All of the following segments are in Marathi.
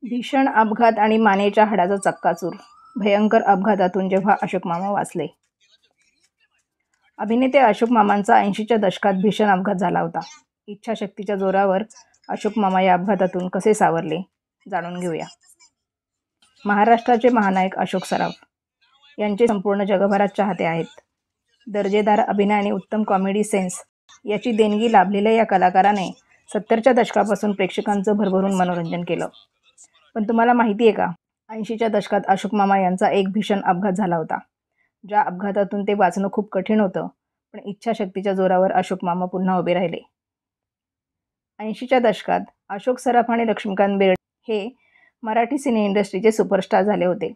भीषण अपघात आणि मानेच्या हाडाचा चक्काचूर. भयंकर अपघातातून जेव्हा अशोक मामा वाचले. अभिनेते अशोक मामांचा 80च्या दशकात भीषण अपघात झाला होता. इच्छाशक्तीच्या जोरावर अशोक मामा या अपघातातून कसे सावरले जाणून घेऊया. महाराष्ट्राचे महानायक अशोक सराफ यांचे संपूर्ण जगभरात चाहते आहेत. दर्जेदार अभिनय आणि उत्तम कॉमेडी सेन्स याची देणगी लाभलेल्या या कलाकाराने 70च्या दशकापासून प्रेक्षकांचं भरभरून मनोरंजन केलं. पण तुम्हाला माहिती आहे का, 80च्या दशकात अशोक मामा यांचा एक भीषण अपघात झाला होता. ज्या अपघातातून ते वाचणं खूप कठीण होतं, पण इच्छाशक्तीच्या जोरावर अशोक मामा पुन्हा उभे राहिले. 80च्या दशकात अशोक सराफ आणि लक्ष्मीकांत बेर्डे हे मराठी सिने इंडस्ट्रीचे सुपरस्टार झाले होते.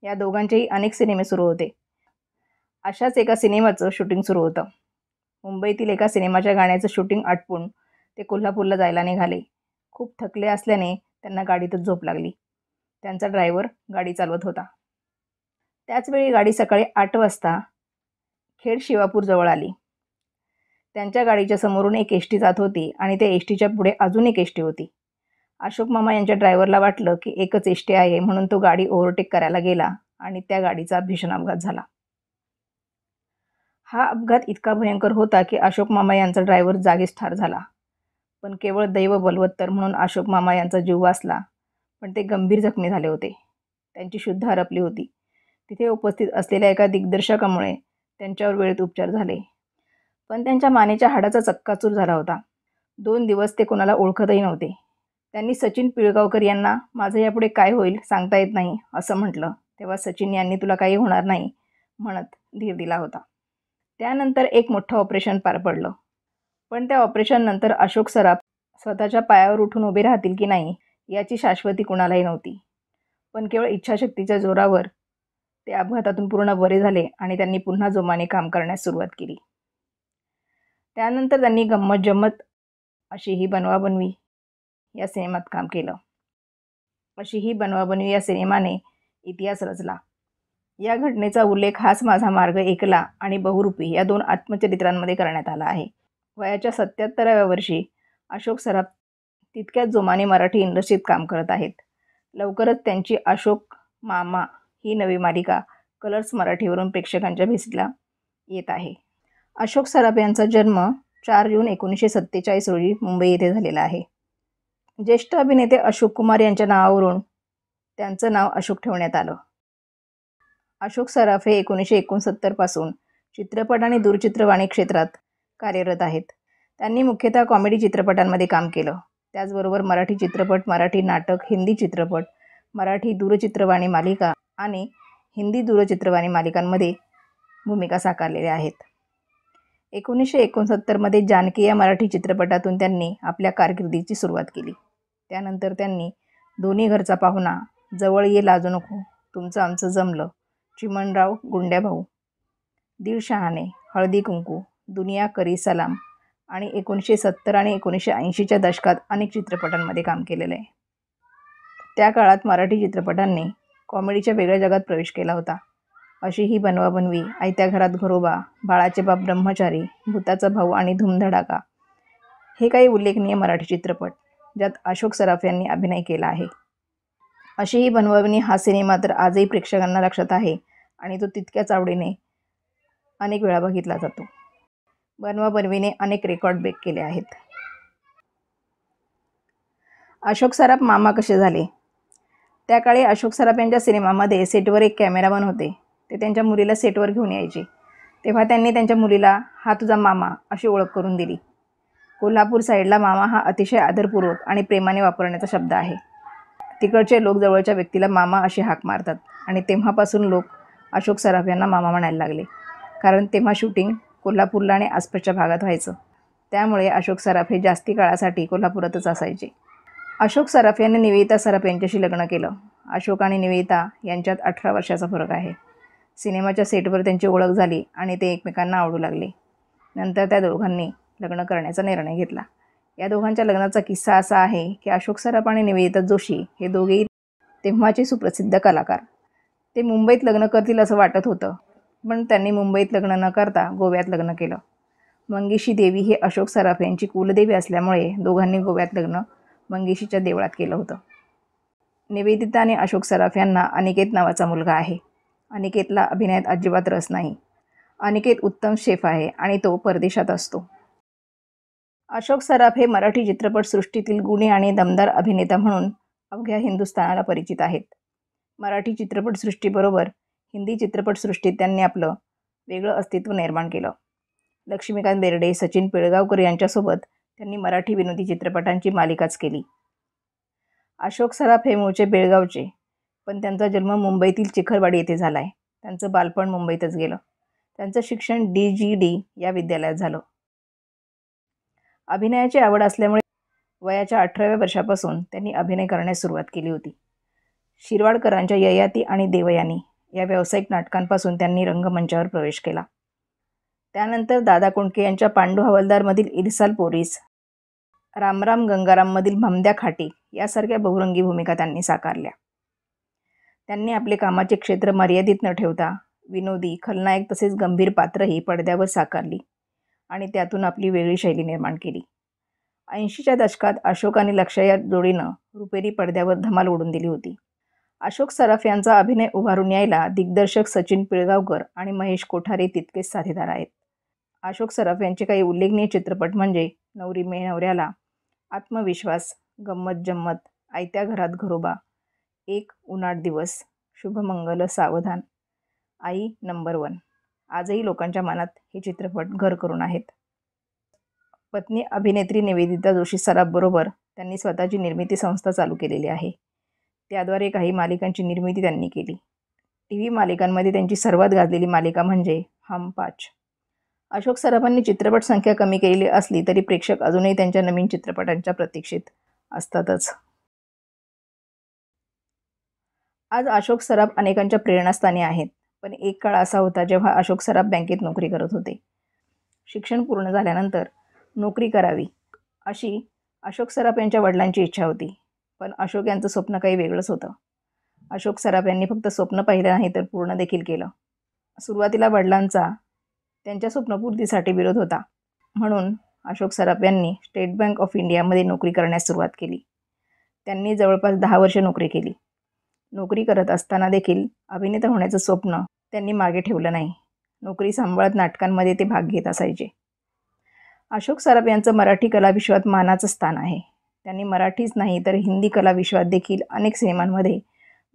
या दोघांचेही अनेक सिनेमे सुरू होते. अशाच एका सिनेमाचं शूटिंग सुरू होतं. मुंबईतील एका सिनेमाच्या गाण्याचं शूटिंग आटपून ते कोल्हापूरला जायला निघाले. खूप थकले असल्याने त्यांना गाडीतच झोप लागली. त्यांचा ड्रायव्हर गाडी चालवत होता. त्याचवेळी गाडी सकाळी 8 वाजता खेड शिवापूर जवळ आली. त्यांच्या गाडीच्या समोरून एक एसटी जात होती आणि त्या एसटीच्या पुढे अजून एक एसटी होती. अशोक मामा यांच्या ड्रायव्हरला वाटलं की एकच एसटी आहे, म्हणून तो गाडी ओव्हरटेक करायला गेला आणि त्या गाडीचा भीषण अपघात झाला. हा अपघात इतका भयंकर होता की अशोक मामा यांचा ड्रायव्हर जागीच ठार झाला. पण केवळ दैव बलवत्तर म्हणून अशोक मामा यांचा जीव वाचला. पण ते गंभीर जखमी झाले होते. त्यांची शुद्ध हरपली होती. तिथे उपस्थित असलेल्या एका दिग्दर्शकामुळे त्यांच्यावर वेळेत उपचार झाले. पण त्यांच्या मानेच्या हाडाचा चक्काचूर झाला होता. 2 दिवस ते कोणाला ओळखतही नव्हते. त्यांनी सचिन पिळगावकर यांना माझं यापुढे काय होईल सांगता येत नाही असं म्हटलं. तेव्हा सचिन यांनी तुला काही होणार नाही म्हणत धीर दिला होता. त्यानंतर एक मोठं ऑपरेशन पार पडलं. पण त्या ऑपरेशननंतर अशोक सराफ स्वतःच्या पायावर उठून उभे राहतील की नाही याची शाश्वती कुणालाही नव्हती. पण केवळ इच्छाशक्तीच्या जोरावर ते अपघातातून पूर्ण बरे झाले आणि त्यांनी पुन्हा जोमाने काम करण्यास सुरुवात केली. त्यानंतर त्यांनी गंमत जम्मत अशी ही बनवाबनवी या सिनेमात काम केलं. अशी ही बनवाबनवी या सिनेमाने इतिहास रचला. या घटनेचा उल्लेख हाच माझा मार्ग एकला आणि बहुरूपी या 2 आत्मचरित्रांमध्ये करण्यात आला आहे. वयाच्या 77व्या वर्षी अशोक सराफ तितक्याच जोमाने मराठी इंडस्ट्रीत काम करत आहेत. लवकरच त्यांची अशोक मामा ही नवी मालिका कलर्स मराठीवरून प्रेक्षकांच्या भेटीला येत आहे. अशोक सराफ यांचा जन्म 4 जून 1947 रोजी मुंबई येथे झालेला आहे. ज्येष्ठ अभिनेते अशोक कुमार यांच्या नावावरून त्यांचं नाव अशोक ठेवण्यात आलं. अशोक सराफ हे 1969 पासून चित्रपट आणि दूरचित्रवाणी क्षेत्रात कार्यरत आहेत. त्यांनी मुख्यतः कॉमेडी चित्रपटांमध्ये काम केलं. त्याचबरोबर मराठी चित्रपट, मराठी नाटक, हिंदी चित्रपट, मराठी दूरचित्रवाणी मालिका आणि हिंदी दूरचित्रवाणी मालिकांमध्ये भूमिका साकारलेल्या आहेत. 1969 मध्ये जानकी या मराठी चित्रपटातून त्यांनी आपल्या कारकिर्दीची सुरुवात केली. त्यानंतर त्यांनी दोन्ही घरचा पाहुणा, जवळ ये लाजू नको, तुमचं आमचं जमलं, चिमणराव, गुंड्याभाऊ, दीड शहाणे, हळदी कुंकू, दुनिया करी सलाम आणि 1970 आणि 1980च्या दशकात अनेक चित्रपटांमध्ये काम केलेलं आहे. त्या काळात मराठी चित्रपटांनी कॉमेडीच्या वेगळ्या जगात प्रवेश केला होता. अशी ही बनवाबनवी, आयत्या घरात घरोबा, बाळाचे बाप ब्रह्मचारी, भूताचा भाऊ आणि धूमधडाका हे काही उल्लेखनीय मराठी चित्रपट ज्यात अशोक सराफ यांनी अभिनय केला आहे. अशी ही बनवाबनवी हा सिनेमा तर आजही प्रेक्षकांना लक्षात आहे आणि तो तितक्याच आवडीने अनेक वेळा बघितला जातो. बनवाबनवीने अनेक रेकॉर्ड ब्रेक केले आहेत. अशोक सराफ मामा कसे झाले? त्या काळी अशोक सराफ यांच्या सिनेमामध्ये सेटवर एक कॅमेरामन होते. ते त्यांच्या मुलीला सेटवर घेऊन यायचे. तेव्हा त्यांनी त्यांच्या मुलीला हा तुझा मामा अशी ओळख करून दिली. कोल्हापूर साईडला मामा हा अतिशय आदरपूर्वक आणि प्रेमाने वापरण्याचा शब्द आहे. तिकडचे लोक जवळच्या व्यक्तीला मामा अशी हाक मारतात आणि तेव्हापासून लोक अशोक सराफ यांना मामा म्हणायला लागले. कारण तेव्हा शूटिंग कोल्हापूरला आणि आसपासच्या भागात व्हायचं. त्यामुळे अशोक सराफ हे जास्ती काळासाठी कोल्हापुरातच असायचे. अशोक सराफ यांनी निवेदिता सराफ यांच्याशी लग्न केलं. अशोक आणि निवेदिता यांच्यात 18 वर्षाचा फरक आहे. सिनेमाच्या सेटवर त्यांची ओळख झाली आणि ते एकमेकांना आवडू लागले. नंतर त्या दोघांनी लग्न करण्याचा निर्णय घेतला. या दोघांच्या लग्नाचा किस्सा असा आहे की अशोक सराफ आणि निवेदिता जोशी हे दोघेही तेव्हाचे सुप्रसिद्ध कलाकार. ते मुंबईत लग्न करतील असं वाटत होतं, पण त्यांनी मुंबईत लग्न न करता गोव्यात लग्न केलं. मंगेशी देवी ही अशोक सराफ यांची कुलदेवी असल्यामुळे दोघांनी गोव्यात लग्न मंगेशीच्या देवळात केलं होतं. निवेदिता आणि अशोक सराफ यांना अनिकेत नावाचा मुलगा आहे. अनिकेतला अभिनयात अजिबात रस नाही. अनिकेत उत्तम शेफ आहे आणि तो परदेशात असतो. अशोक सराफ हे मराठी चित्रपटसृष्टीतील गुणी आणि दमदार अभिनेता म्हणून अवघ्या हिंदुस्थानाला परिचित आहेत. मराठी चित्रपटसृष्टीबरोबर हिंदी चित्रपटसृष्टीत त्यांनी आपलं वेगळं अस्तित्व निर्माण केलं. लक्ष्मीकांत बेर्डे, सचिन पिळगावकर यांच्यासोबत त्यांनी मराठी विनोदी चित्रपटांची मालिकाच केली. अशोक सराफ हे मूळचे बेळगावचे, पण त्यांचा जन्म मुंबईतील चिखलवाडी येथे झाला आहे. त्यांचं बालपण मुंबईतच गेलं. त्यांचं शिक्षण DGD या विद्यालयात झालं. अभिनयाची आवड असल्यामुळे वयाच्या 18व्या वर्षापासून त्यांनी अभिनय करण्यास सुरुवात केली होती. शिरवाडकरांच्या ययाती आणि देवयानी या व्यावसायिक नाटकांपासून त्यांनी रंगमंचावर प्रवेश केला. त्यानंतर दादा कोंडके यांच्या पांडू हवालदारमधील इरसाल पोरीस, रामराम गंगाराममधील भमद्या खाटी यासारख्या बहुरंगी भूमिका त्यांनी साकारल्या. त्यांनी आपले कामाचे क्षेत्र मर्यादित न ठेवता विनोदी, खलनायक तसेच गंभीर पात्रही पडद्यावर साकारली आणि त्यातून आपली वेगळी शैली निर्माण केली. 80च्या दशकात अशोक आणि लक्ष्या या जोडीनं रुपेरी पडद्यावर धमाल उडून दिली होती. अशोक सराफ यांचा अभिनय उभारून यायला दिग्दर्शक सचिन पिळगावकर आणि महेश कोठारे तितकेच साथीदार आहेत. अशोक सराफ यांचे काही उल्लेखनीय चित्रपट म्हणजे नवरी मे नवऱ्याला, आत्मविश्वास, गंमत जम्मत, आयत्या घरात घरोबा, एक उनाट दिवस, शुभमंगल, सावधान, आई नंबर 1. आजही लोकांच्या मनात हे चित्रपट घर करून आहेत. पत्नी अभिनेत्री निवेदिता जोशी सराफबरोबर त्यांनी स्वतःची निर्मिती संस्था चालू केलेली आहे. त्याद्वारे काही मालिकांची निर्मिती त्यांनी केली. TV मालिकांमध्ये त्यांची सर्वात गाजलेली मालिका म्हणजे हम 5. अशोक सराफांनी चित्रपट संख्या कमी केलेली असली तरी प्रेक्षक अजूनही त्यांच्या नवीन चित्रपटांच्या प्रतीक्षेत असतातच. आज अशोक सराफ अनेकांच्या प्रेरणास्थानी आहेत. पण एक काळ असा होता जेव्हा अशोक सराफ बँकेत नोकरी करत होते. शिक्षण पूर्ण झाल्यानंतर नोकरी करावी अशी अशोक सराफ यांच्या वडिलांची इच्छा होती. पण अशोक यांचं स्वप्न काही वेगळंच होतं. अशोक सराफ यांनी फक्त स्वप्न पाहिलं नाही तर पूर्ण देखील केलं. सुरुवातीला वडिलांचा त्यांच्या स्वप्नपूर्तीसाठी विरोध होता. म्हणून अशोक सराफ यांनी स्टेट बँक ऑफ इंडियामध्ये नोकरी करण्यास सुरुवात केली. त्यांनी जवळपास 10 वर्षे नोकरी केली. नोकरी करत असताना देखील अभिनेता होण्याचं स्वप्न त्यांनी मागे ठेवलं नाही. नोकरी सांभाळत नाटकांमध्ये ते भाग घेत असायचे. अशोक सराफ यांचं मराठी कलाविश्वात मानाचं स्थान आहे. त्यांनी मराठीच नाही तर हिंदी कलाविश्वात देखील अनेक सिनेमांमध्ये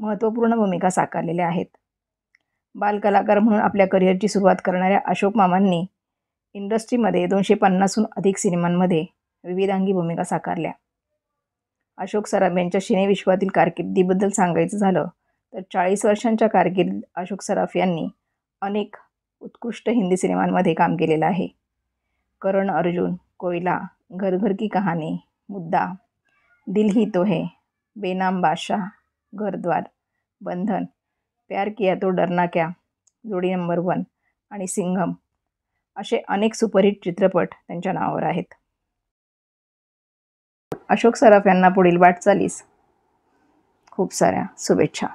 महत्त्वपूर्ण भूमिका साकारलेल्या आहेत. बालकलाकार म्हणून आपल्या करिअरची सुरुवात करणाऱ्या अशोक मामांनी इंडस्ट्रीमध्ये 250हून अधिक सिनेमांमध्ये विविधांगी भूमिका साकारल्या. अशोक सराफ यांच्या सिनेविश्वातील कारकिर्दीबद्दल सांगायचं झालं तर 40 वर्षांच्या कारकिर्दीत अशोक सराफ यांनी अनेक उत्कृष्ट हिंदी सिनेमांमध्ये काम केलेलं आहे. करण अर्जुन, कोयला, घर घर की कहानी, मुद्दा, दिल ही तो है, बेनाम बादशाह, घरद्वार, बंधन, प्यार किया तो डरना क्या, जोडी नंबर 1 आणि सिंघम असे अनेक सुपरहिट चित्रपट त्यांच्या नावावर आहेत. अशोक सराफ यांना पुढील वाटचालीस खूप साऱ्या शुभेच्छा.